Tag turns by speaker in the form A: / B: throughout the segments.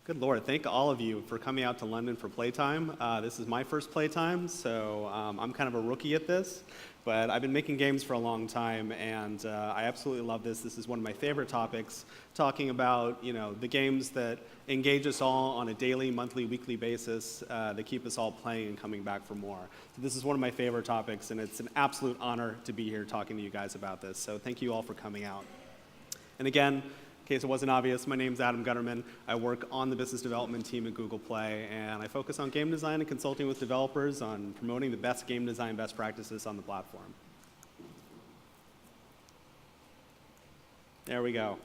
A: Good Lord, thank all of you for coming out to London for Playtime. This is my first Playtime, so I'm kind of a rookie at this, but I've been making games for a long time, and I absolutely love this. This is one of my favorite topics, talking about the games that engage us all on a daily, monthly, weekly basis, that keep us all playing and coming back for more. So this is one of my favorite topics, and it's an absolute honor to be here talking to you guys about this, so thank you all for coming out. And again, in case it wasn't obvious, my name's Adam Gutterman. I work on the business development team at Google Play, and I focus on game design and consulting with developers on promoting the best game design best practices on the platform. There we go.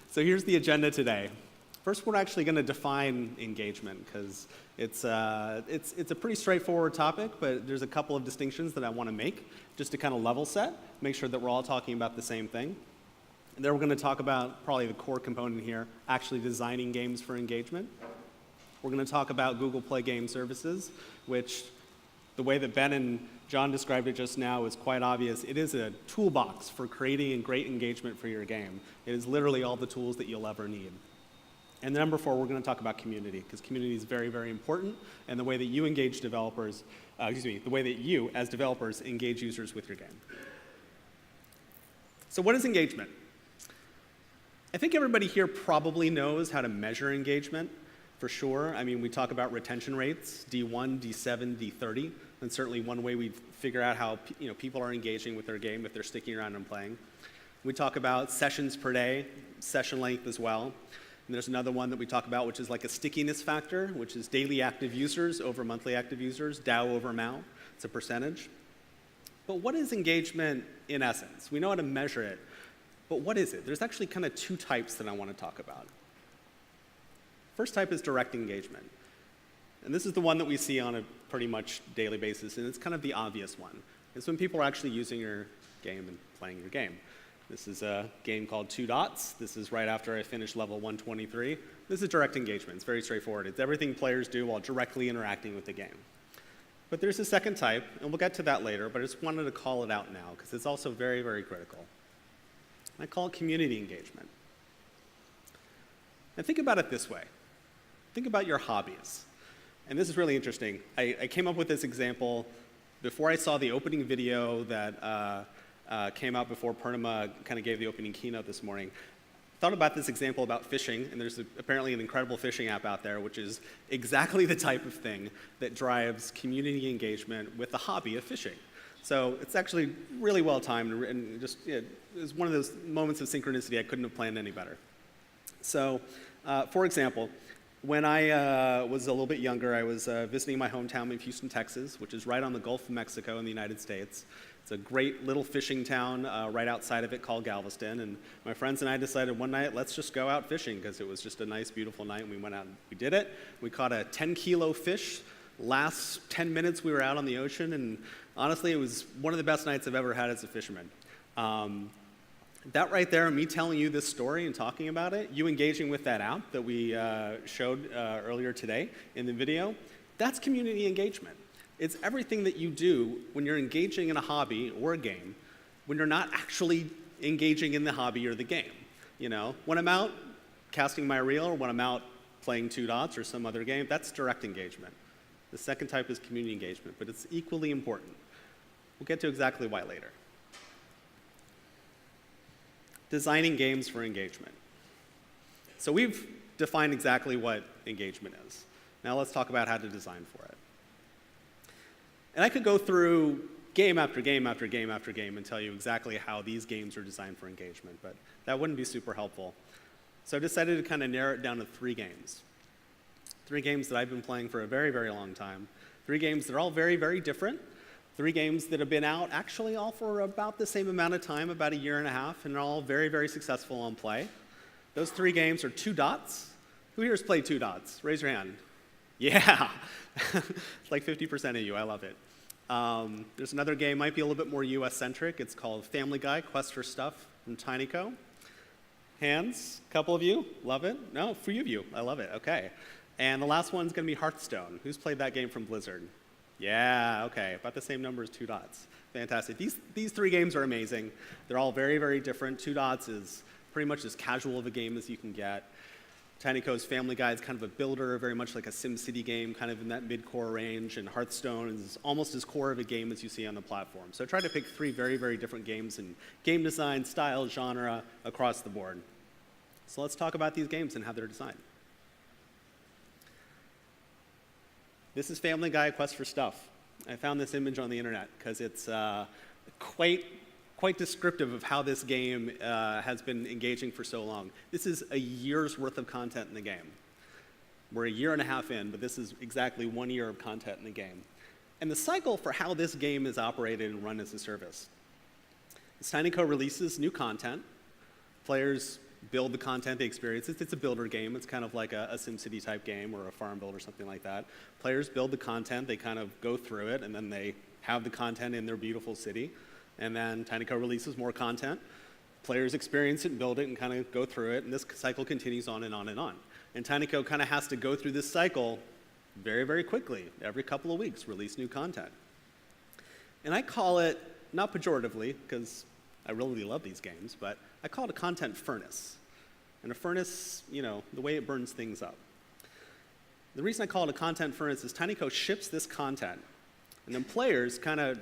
A: So here's the agenda today. First, we're actually going to define engagement, because it's a pretty straightforward topic, but there's a couple of distinctions that I want to make, just to kind of level set, make sure that we're all talking about the same thing. And then we're going to talk about probably the core component here, actually designing games for engagement. We're going to talk about Google Play Game Services, which the way that Ben and John described it just now is quite obvious. It is a toolbox for creating great engagement for your game. It is literally all the tools that you'll ever need. And then number 4, we're going to talk about community, because community is very, very important, and the way that you engage developers, the way that you, as developers, engage users with your game. So what is engagement? I think everybody here probably knows how to measure engagement, for sure. I mean, we talk about retention rates, D1, D7, D30, and certainly one way we figure out how people are engaging with their game if they're sticking around and playing. We talk about sessions per day, session length as well. And there's another one that we talk about, which is like a stickiness factor, which is daily active users over monthly active users, DAU over MAU. It's a percentage. But what is engagement in essence? We know how to measure it. But what is it? There's actually kind of 2 types that I want to talk about. First type is direct engagement. And this is the one that we see on a pretty much daily basis, and it's kind of the obvious one. It's when people are actually using your game and playing your game. This is a game called Two Dots. This is right after I finished level 123. This is direct engagement. It's very straightforward. It's everything players do while directly interacting with the game. But there's a second type, and we'll get to that later, but I just wanted to call it out now, because it's also very, very critical. I call it community engagement. And think about it this way. Think about your hobbies. And this is really interesting. I came up with this example before I saw the opening video that came out before Purnima kind of gave the opening keynote this morning. I thought about this example about fishing, and there's apparently an incredible fishing app out there, which is exactly the type of thing that drives community engagement with the hobby of fishing. So it's actually really well timed, and just it was one of those moments of synchronicity I couldn't have planned any better. So, for example, when I was a little bit younger, I was visiting my hometown of Houston, Texas, which is right on the Gulf of Mexico in the United States. It's a great little fishing town right outside of it called Galveston, and my friends and I decided one night, let's just go out fishing, because it was just a nice, beautiful night, and we went out and we did it. We caught a 10-kilo fish. Last 10 minutes we were out on the ocean, and honestly, it was one of the best nights I've ever had as a fisherman. That right there, me telling you this story and talking about it, you engaging with that app that we showed earlier today in the video, that's community engagement. It's everything that you do when you're engaging in a hobby or a game, when you're not actually engaging in the hobby or the game. When I'm out casting my reel, or when I'm out playing Two Dots or some other game, that's direct engagement. The second type is community engagement, but it's equally important. We'll get to exactly why later. Designing games for engagement. So we've defined exactly what engagement is. Now let's talk about how to design for it. And I could go through game after game after game after game and tell you exactly how these games are designed for engagement, but that wouldn't be super helpful. So I decided to kind of narrow it down to 3 games. 3 games that I've been playing for a very, very long time. 3 games that are all very, very different. 3 games that have been out actually all for about the same amount of time, about a year and a half, and are all very, very successful on play. Those 3 games are Two Dots. Who here has played Two Dots? Raise your hand. Yeah. It's like 50% of you. I love it. There's another game, might be a little bit more US-centric. It's called Family Guy, Quest for Stuff from TinyCo. Hands? A couple of you? Love it? No, a few of you. I love it. Okay. And the last one's going to be Hearthstone. Who's played that game from Blizzard? Yeah, okay, about the same number as Two Dots. Fantastic. These 3 games are amazing. They're all very, very different. Two Dots is pretty much as casual of a game as you can get. TinyCo's Family Guy is kind of a builder, very much like a SimCity game, kind of in that mid-core range, and Hearthstone is almost as core of a game as you see on the platform. So I tried to pick 3 very, very different games in game design, style, genre, across the board. So let's talk about these games and how they're designed. This is Family Guy: Quest for Stuff. I found this image on the internet because it's quite descriptive of how this game has been engaging for so long. This is a year's worth of content in the game. We're a year and a half in, but this is exactly 1 year of content in the game. And the cycle for how this game is operated and run as a service. As TinyCo releases new content, players build the content they experience. It's a builder game. It's kind of like a SimCity type game or a farm build or something like that. Players build the content, they kind of go through it, and then they have the content in their beautiful city. And then TinyCo releases more content. Players experience it and build it and kind of go through it, and this cycle continues on and on and on. And TinyCo kind of has to go through this cycle very, very quickly. Every couple of weeks, release new content. And I call it, not pejoratively, because I really love these games, but I call it a content furnace. And a furnace, the way it burns things up. The reason I call it a content furnace is TinyCo ships this content, and then players kind of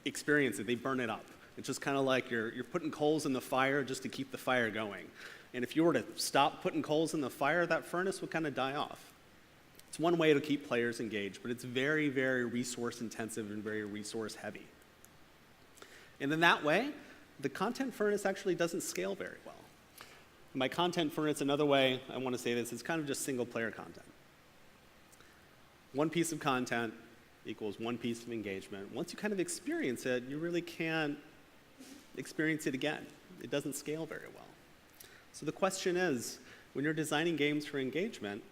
A: experience it. They burn it up. It's just kind of like you're putting coals in the fire just to keep the fire going. And if you were to stop putting coals in the fire, that furnace would kind of die off. It's one way to keep players engaged, but it's very, very resource intensive and very resource heavy. And in that way, the content furnace actually doesn't scale very well. My content furnace, another way I want to say this, is kind of just single player content. One piece of content equals one piece of engagement. Once you kind of experience it, you really can't experience it again. It doesn't scale very well. So the question is, when you're designing games for engagement,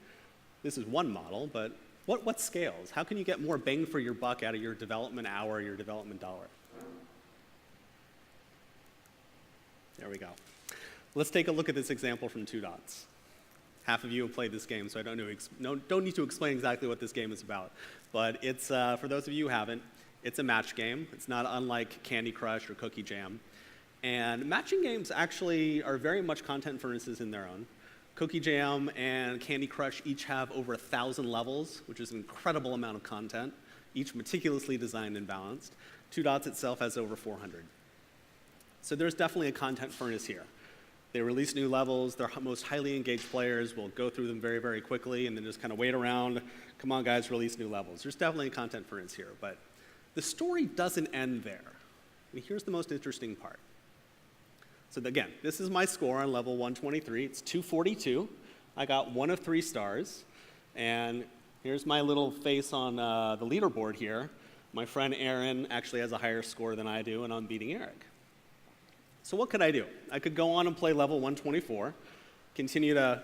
A: this is one model, but what scales? How can you get more bang for your buck out of your development hour, your development dollar? There we go. Let's take a look at this example from Two Dots. Half of you have played this game, so I don't need to explain exactly what this game is about. But it's, for those of you who haven't, it's a match game. It's not unlike Candy Crush or Cookie Jam. And matching games actually are very much content furnaces in their own. Cookie Jam and Candy Crush each have over 1,000 levels, which is an incredible amount of content, each meticulously designed and balanced. Two Dots itself has over 400. So there's definitely a content furnace here. They release new levels. Their most highly engaged players will go through them very, very quickly and then just kind of wait around. Come on, guys, release new levels. There's definitely a content furnace here, but the story doesn't end there. And here's the most interesting part. So again, this is my score on level 123. It's 242. I got 1 of 3 stars. And here's my little face on the leaderboard here. My friend Aaron actually has a higher score than I do, and I'm beating Eric. So what could I do? I could go on and play level 124, continue to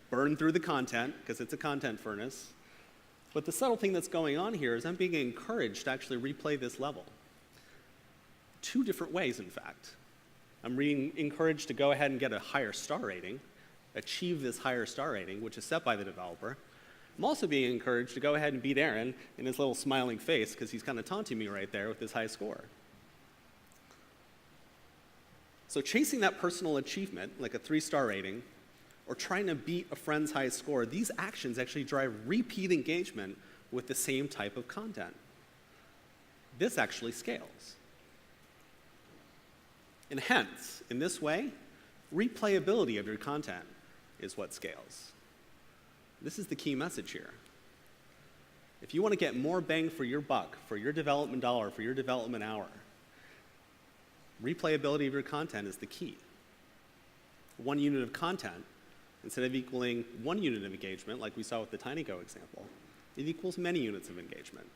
A: burn through the content, because it's a content furnace. But the subtle thing that's going on here is I'm being encouraged to actually replay this level. 2 different ways, in fact. I'm being encouraged to go ahead and get a higher star rating, achieve this higher star rating, which is set by the developer. I'm also being encouraged to go ahead and beat Aaron in his little smiling face, because he's kind of taunting me right there with his high score. So chasing that personal achievement, like a 3-star rating, or trying to beat a friend's high score, these actions actually drive repeat engagement with the same type of content. This actually scales. And hence, in this way, replayability of your content is what scales. This is the key message here. If you want to get more bang for your buck, for your development dollar, for your development hour, replayability of your content is the key. 1 unit of content, instead of equaling 1 unit of engagement, like we saw with the TinyCo example, it equals many units of engagement.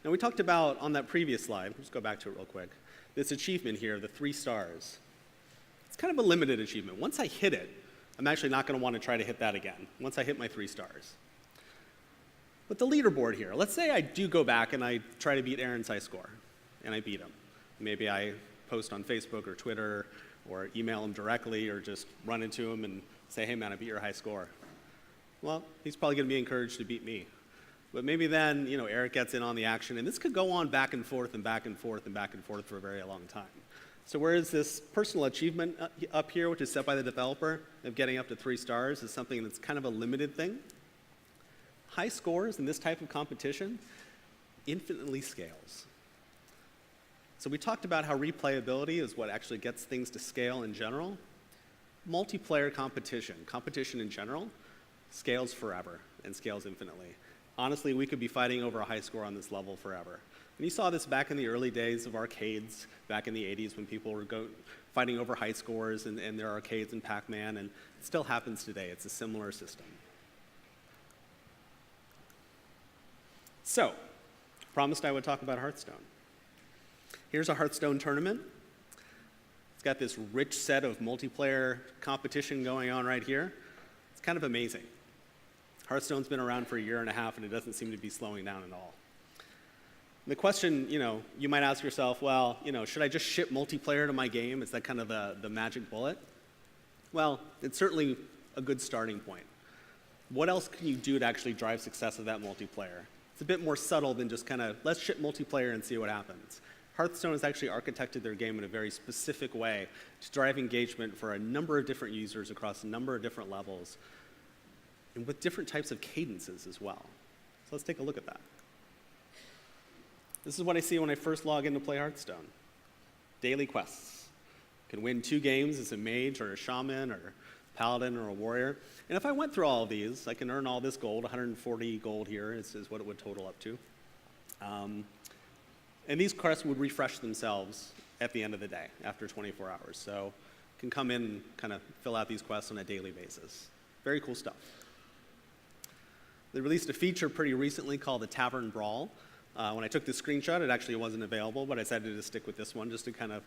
A: Now we talked about, on that previous slide, let's go back to it real quick, this achievement here, the 3 stars. It's kind of a limited achievement. Once I hit it, I'm actually not going to want to try to hit that again, once I hit my 3 stars. But the leaderboard here, let's say I do go back and I try to beat Aaron's high score, and I beat him. Maybe I post on Facebook or Twitter or email him directly or just run into him and say, hey man, I beat your high score. Well, he's probably going to be encouraged to beat me. But maybe then, Eric gets in on the action, and this could go on back and forth and back and forth and back and forth for a very long time. So whereas this personal achievement up here, which is set by the developer, of getting up to 3 stars is something that's kind of a limited thing, high scores in this type of competition infinitely scales. So we talked about how replayability is what actually gets things to scale in general. Multiplayer competition in general, scales forever and scales infinitely. Honestly, we could be fighting over a high score on this level forever. And you saw this back in the early days of arcades, back in the 80s when people were fighting over high scores in their arcades and Pac-Man, and it still happens today. It's a similar system. So, promised I would talk about Hearthstone. Here's a Hearthstone tournament. It's got this rich set of multiplayer competition going on right here. It's kind of amazing. Hearthstone's been around for a year and a half, and it doesn't seem to be slowing down at all. The question, you might ask yourself, well, should I just ship multiplayer to my game? Is that kind of the magic bullet? Well, it's certainly a good starting point. What else can you do to actually drive success of that multiplayer? It's a bit more subtle than just kind of, let's ship multiplayer and see what happens. Hearthstone has actually architected their game in a very specific way to drive engagement for a number of different users across a number of different levels, and with different types of cadences as well. So let's take a look at that. This is what I see when I first log in to play Hearthstone. Daily quests. Can win 2 games as a mage or a shaman or paladin or a warrior. And if I went through all of these, I can earn all this gold. 140 gold here is what it would total up to. And these quests would refresh themselves at the end of the day, after 24 hours. So you can come in and kind of fill out these quests on a daily basis. Very cool stuff. They released a feature pretty recently called the Tavern Brawl. When I took this screenshot, it actually wasn't available, but I decided to stick with this one just to kind of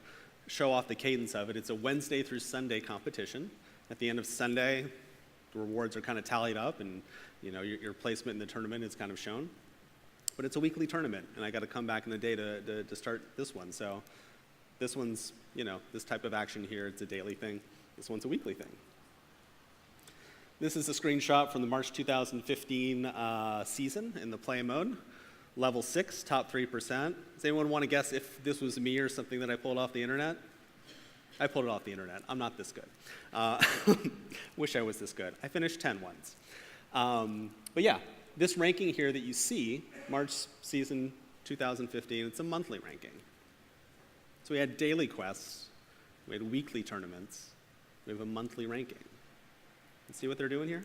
A: show off the cadence of it. It's a Wednesday through Sunday competition. At the end of Sunday, the rewards are kind of tallied up, and your placement in the tournament is kind of shown. But it's a weekly tournament, and I got to come back in the day to start this one. So this one's, this type of action here, it's a daily thing. This one's a weekly thing. This is a screenshot from the March 2015 season in the play mode. Level 6, top 3%. Does anyone want to guess if this was me or something that I pulled off the internet? I pulled it off the internet. I'm not this good. Wish I was this good. I finished 10 once. But yeah, this ranking here that you see, March season 2015, it's a monthly ranking. So we had daily quests, we had weekly tournaments, we have a monthly ranking. You see what they're doing here?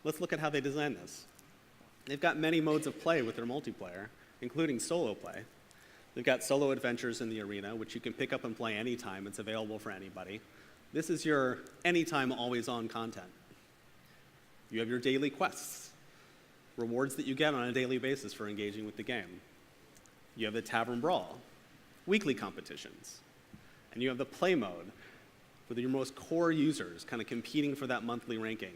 A: Let's look at how they designed this. They've got many modes of play with their multiplayer, including solo play. They've got solo adventures in the arena, which you can pick up and play anytime. It's available for anybody. This is your anytime, always-on content. You have your daily quests, rewards that you get on a daily basis for engaging with the game. You have the Tavern Brawl, weekly competitions. And you have the play mode with your most core users kind of competing for that monthly ranking.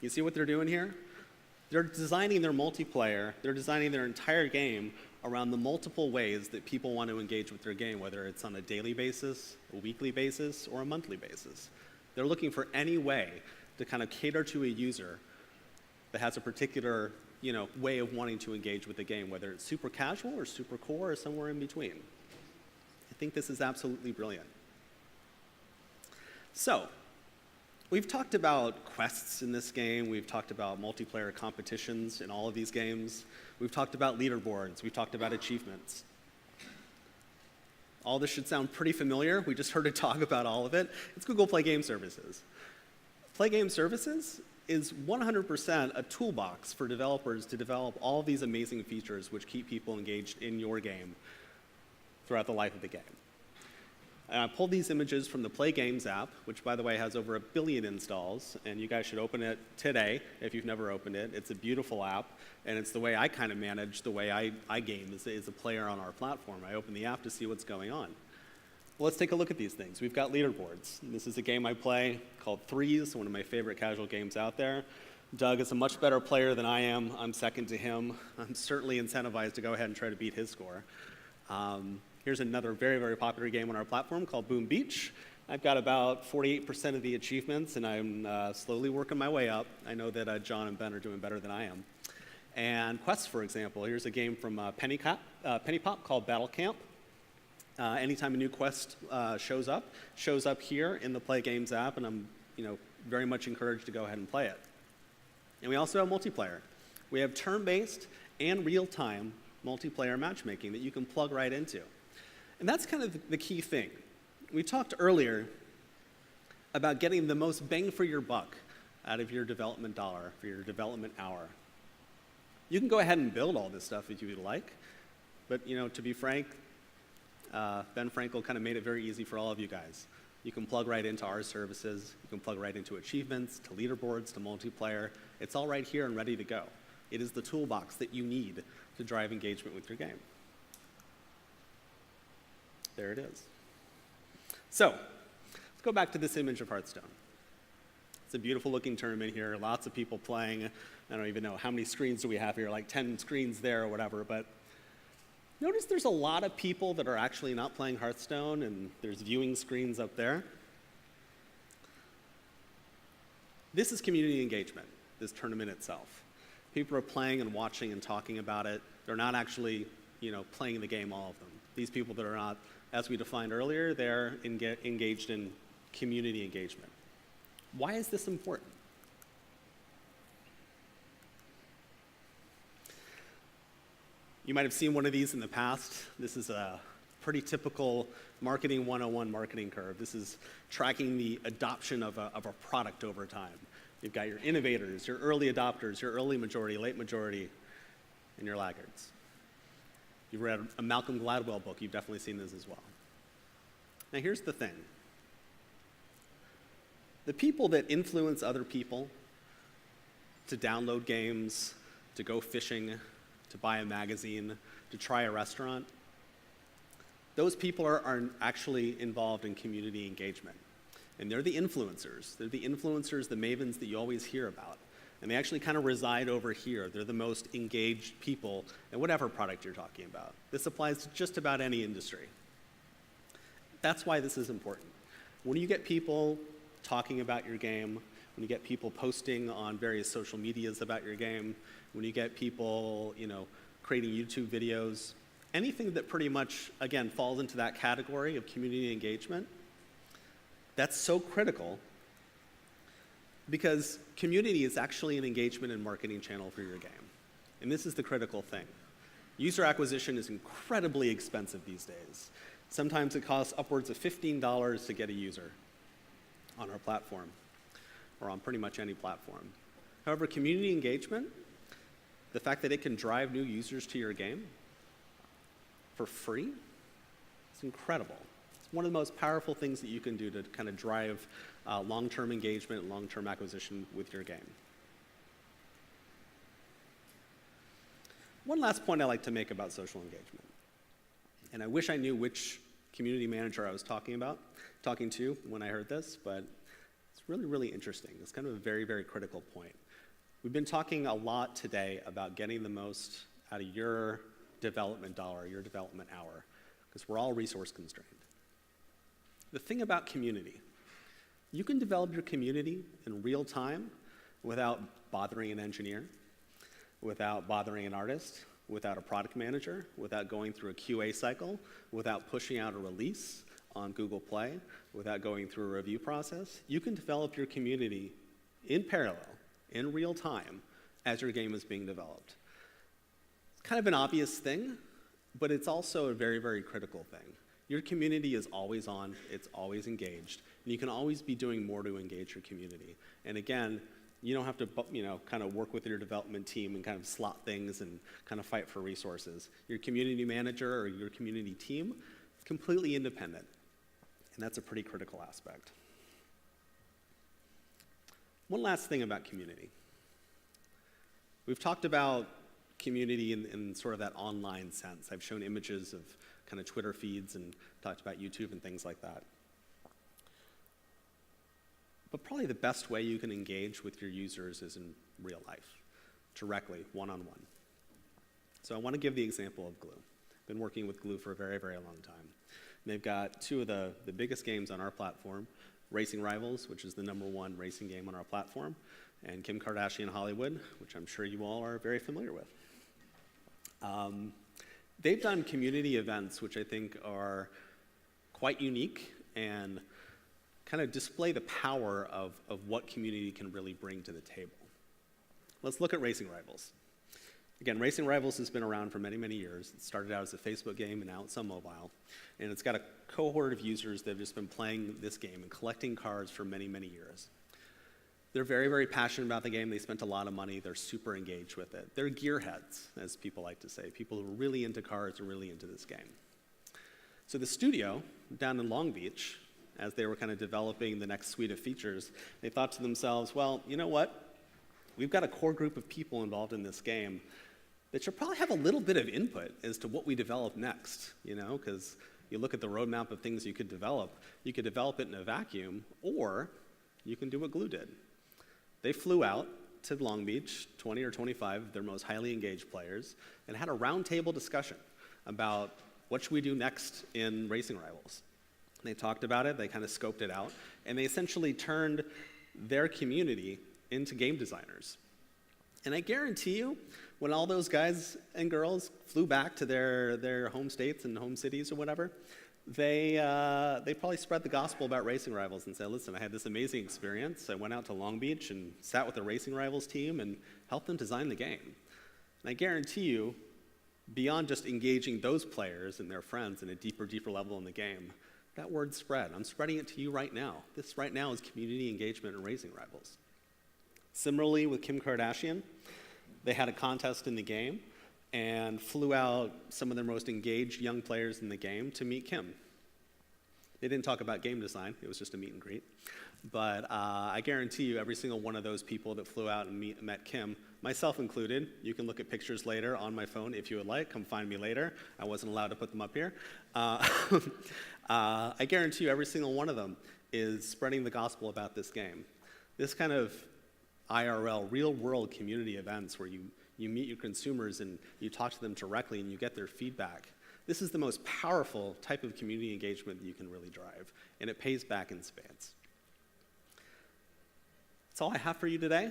A: You see what they're doing here? They're designing their multiplayer, they're designing their entire game around the multiple ways that people want to engage with their game, whether it's on a daily basis, a weekly basis, or a monthly basis. They're looking for any way to kind of cater to a user that has a particular way of wanting to engage with the game, whether it's super casual or super core or somewhere in between. I think this is absolutely brilliant. So, we've talked about quests in this game. We've talked about multiplayer competitions in all of these games. We've talked about leaderboards. We've talked about achievements. All this should sound pretty familiar. We just heard a talk about all of it. It's Google Play Game Services. Play Game Services is 100% a toolbox for developers to develop all of these amazing features which keep people engaged in your game throughout the life of the game. And I pulled these images from the Play Games app, which, by the way, has over 1 billion installs, and you guys should open it today if you've never opened it. It's a beautiful app, and it's the way I kind of manage the way I game as a player on our platform. I open the app to see what's going on. Well, let's take a look at these things. We've got leaderboards. This is a game I play called Threes, one of my favorite casual games out there. Doug is a much better player than I am. I'm second to him. I'm certainly incentivized to go ahead and try to beat his score. Here's another very, very popular game on our platform called Boom Beach. I've got about 48% of the achievements, and I'm slowly working my way up. I know that John and Ben are doing better than I am. And quests, for example, here's a game from Penny Pop called Battle Camp. Anytime a new quest shows up here in the Play Games app, and I'm very much encouraged to go ahead and play it. And we also have multiplayer. We have turn-based and real-time multiplayer matchmaking that you can plug right into. And that's kind of the key thing. We talked earlier about getting the most bang for your buck out of your development dollar, for your development hour. You can go ahead and build all this stuff if you would like, but to be frank, Ben Frankel kind of made it very easy for all of you guys. You can plug right into our services, you can plug right into achievements, to leaderboards, to multiplayer. It's all right here and ready to go. It is the toolbox that you need to drive engagement with your game. There it is. So, let's go back to this image of Hearthstone. It's a beautiful looking tournament here, lots of people playing. I don't even know how many screens do we have here, like 10 screens there or whatever, but notice there's a lot of people that are actually not playing Hearthstone, and there's viewing screens up there. This is community engagement, this tournament itself. People are playing and watching and talking about it. They're not actually, playing the game, all of them. These people that are not, as we defined earlier, they're engaged in community engagement. Why is this important? You might have seen one of these in the past. This is a pretty typical marketing 101 marketing curve. This is tracking the adoption of a product over time. You've got your innovators, your early adopters, your early majority, late majority, and your laggards. You've read a Malcolm Gladwell book, you've definitely seen this as well. Now here's the thing. The people that influence other people to download games, to go fishing, to buy a magazine, to try a restaurant, those people are actually involved in community engagement. And they're the influencers. They're the influencers, the mavens that you always hear about. And they actually kind of reside over here. They're the most engaged people in whatever product you're talking about. This applies to just about any industry. That's why this is important. When you get people talking about your game, when you get people posting on various social medias about your game, when you get people, creating YouTube videos, anything that pretty much, again, falls into that category of community engagement, that's so critical because community is actually an engagement and marketing channel for your game. And this is the critical thing. User acquisition is incredibly expensive these days. Sometimes it costs upwards of $15 to get a user on our platform, or on pretty much any platform. However, community engagement, the fact that it can drive new users to your game for free, it's incredible. It's one of the most powerful things that you can do to kind of drive long-term engagement and long-term acquisition with your game. One last point I like to make about social engagement, and I wish I knew which community manager I was talking to when I heard this, but it's really, really interesting. It's kind of a very, very critical point. We've been talking a lot today about getting the most out of your development dollar, your development hour, because we're all resource constrained. The thing about community, you can develop your community in real time without bothering an engineer, without bothering an artist, without a product manager, without going through a QA cycle, without pushing out a release on Google Play, without going through a review process. You can develop your community in parallel, in real time, as your game is being developed. It's kind of an obvious thing, but it's also a very, very critical thing. Your community is always on, it's always engaged, and you can always be doing more to engage your community. And again, you don't have to, kind of work with your development team and kind of slot things and kind of fight for resources. Your community manager or your community team is completely independent, and that's a pretty critical aspect. One last thing about community. We've talked about community in sort of that online sense. I've shown images of kind of Twitter feeds and talked about YouTube and things like that. But probably the best way you can engage with your users is in real life, directly, one-on-one. So I want to give the example of Glu. I've been working with Glu for a very, very long time. And they've got two of the biggest games on our platform, Racing Rivals, which is the #1 racing game on our platform, and Kim Kardashian Hollywood, which I'm sure you all are very familiar with. They've done community events, which I think are quite unique and kind of display the power of what community can really bring to the table. Let's look at Racing Rivals. Again, Racing Rivals has been around for many, many years. It started out as a Facebook game and now it's on mobile. And it's got a cohort of users that have just been playing this game and collecting cards for many, many years. They're very, very passionate about the game. They spent a lot of money. They're super engaged with it. They're gearheads, as people like to say, people who are really into cards and really into this game. So the studio down in Long Beach, as they were kind of developing the next suite of features, they thought to themselves, well, you know what? We've got a core group of people involved in this game that should probably have a little bit of input as to what we develop next, because you look at the roadmap of things you could develop it in a vacuum, or you can do what Glue did. They flew out to Long Beach, 20 or 25 of their most highly engaged players, and had a roundtable discussion about what should we do next in Racing Rivals. They talked about it, they kind of scoped it out, and they essentially turned their community into game designers. And I guarantee you, when all those guys and girls flew back to their home states and home cities or whatever, they probably spread the gospel about Racing Rivals and said, listen, I had this amazing experience. I went out to Long Beach and sat with the Racing Rivals team and helped them design the game. And I guarantee you, beyond just engaging those players and their friends in a deeper level in the game, that word spread. I'm spreading it to you right now. This right now is community engagement in Racing Rivals. Similarly with Kim Kardashian, they had a contest in the game and flew out some of their most engaged young players in the game to meet Kim. They didn't talk about game design, it was just a meet and greet. But I guarantee you every single one of those people that flew out and met Kim, myself included, you can look at pictures later on my phone if you would like, come find me later. I wasn't allowed to put them up here. I guarantee you every single one of them is spreading the gospel about this game. This kind of IRL, real-world community events where you meet your consumers and you talk to them directly and you get their feedback. This is the most powerful type of community engagement that you can really drive, and it pays back in spades. That's all I have for you today.